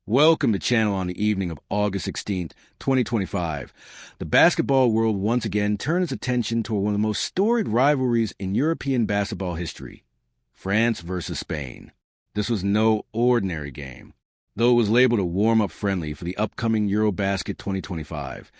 Welcome to Channel on the evening of August 16th, 2025. The basketball world once again turned its attention toward one of the most storied rivalries in European basketball history, France versus Spain. This was no ordinary game. Though it was labeled a warm-up friendly for the upcoming EuroBasket 2025,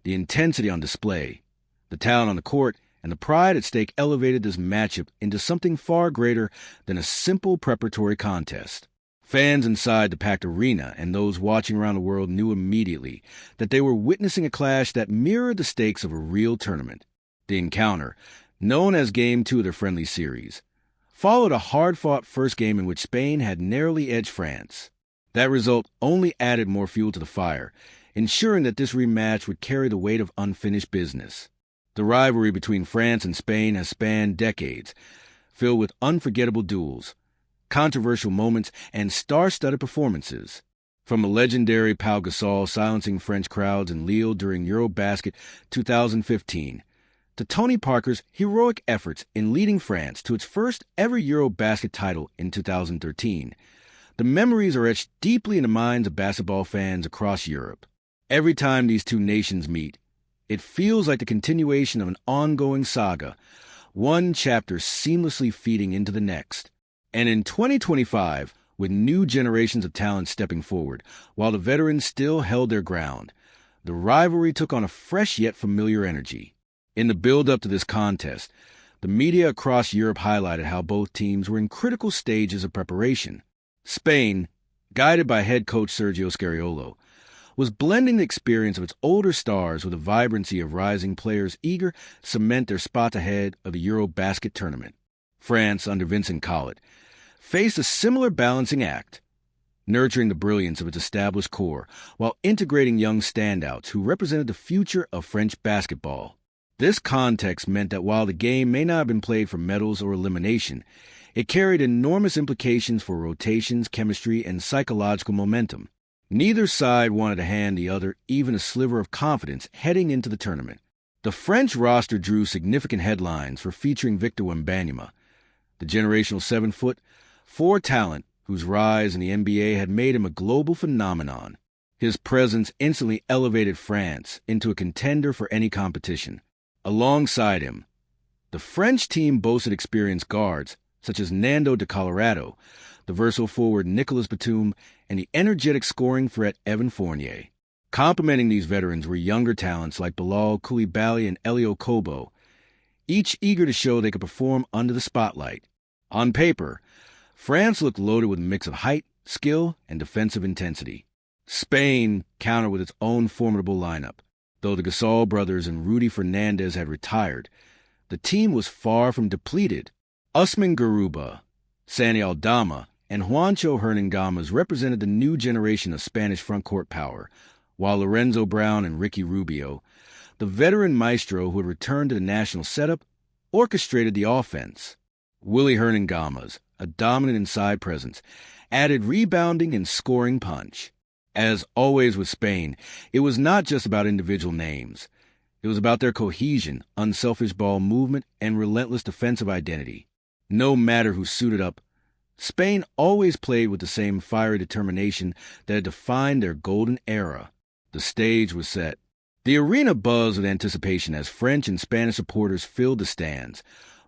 the intensity on display, the talent on the court, and the pride at stake elevated this matchup into something far greater than a simple preparatory contest. Fans inside the packed arena and those watching around the world knew immediately that they were witnessing a clash that mirrored the stakes of a real tournament. The encounter, known as Game 2 of their friendly series, followed a hard-fought first game in which Spain had narrowly edged France. That result only added more fuel to the fire, ensuring that this rematch would carry the weight of unfinished business. The rivalry between France and Spain has spanned decades, filled with unforgettable duels, controversial moments, and star-studded performances. From the legendary Pau Gasol silencing French crowds in Lille during EuroBasket 2015, to Tony Parker's heroic efforts in leading France to its first ever EuroBasket title in 2013, the memories are etched deeply in the minds of basketball fans across Europe. Every time these two nations meet, it feels like the continuation of an ongoing saga, one chapter seamlessly feeding into the next. And in 2025, with new generations of talent stepping forward, while the veterans still held their ground, the rivalry took on a fresh yet familiar energy. In the build-up to this contest, the media across Europe highlighted how both teams were in critical stages of preparation. Spain, guided by head coach Sergio Scariolo, was blending the experience of its older stars with the vibrancy of rising players eager to cement their spot ahead of the EuroBasket tournament. France, under Vincent Collet, faced a similar balancing act, nurturing the brilliance of its established core while integrating young standouts who represented the future of French basketball. This context meant that while the game may not have been played for medals or elimination, it carried enormous implications for rotations, chemistry, and psychological momentum. Neither side wanted to hand the other even a sliver of confidence heading into the tournament. The French roster drew significant headlines for featuring Victor Wembanyama, the generational 7'4" talent whose rise in the NBA had made him a global phenomenon. His presence instantly elevated France into a contender for any competition. Alongside him, the French team boasted experienced guards such as Nando de Colorado, the versatile forward Nicolas Batum, and the energetic scoring threat Evan Fournier. Complementing these veterans were younger talents like Bilal Coulibaly and Elio Kobo, each eager to show they could perform under the spotlight. On paper, France looked loaded with a mix of height, skill, and defensive intensity. Spain countered with its own formidable lineup. Though the Gasol brothers and Rudy Fernandez had retired, the team was far from depleted. Usman Garuba, Santi Aldama, and Juancho Hernangomez represented the new generation of Spanish frontcourt power, while Lorenzo Brown and Ricky Rubio, the veteran maestro who had returned to the national setup, orchestrated the offense. Willie Hernangomez, a dominant inside presence, added rebounding and scoring punch. As always with Spain, it was not just about individual names. It was about their cohesion, unselfish ball movement, and relentless defensive identity. No matter who suited up, Spain always played with the same fiery determination that had defined their golden era. The stage was set. The arena buzzed with anticipation as French and Spanish supporters filled the stands,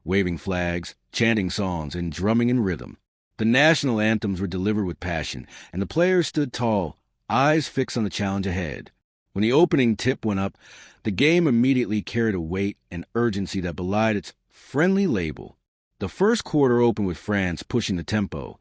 waving flags, chanting songs, and drumming in rhythm. The national anthems were delivered with passion, and the players stood tall, eyes fixed on the challenge ahead. When the opening tip went up, the game immediately carried a weight and urgency that belied its friendly label. The first quarter opened with France pushing the tempo,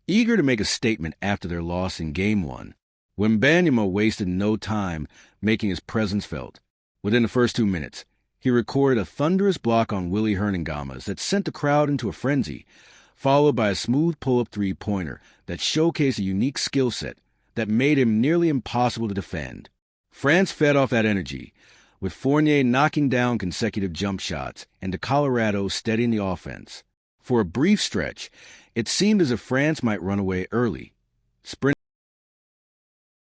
eager to make a statement after their loss in Game 1. Wembanyama wasted no time making his presence felt. Within the first 2 minutes, he recorded a thunderous block on Willie Hernangomez that sent the crowd into a frenzy, followed by a smooth pull-up three-pointer that showcased a unique skill set that made him nearly impossible to defend. France fed off that energy, with Fournier knocking down consecutive jump shots and de Colorado steadying the offense. For a brief stretch, it seemed as if France might run away early, sprinting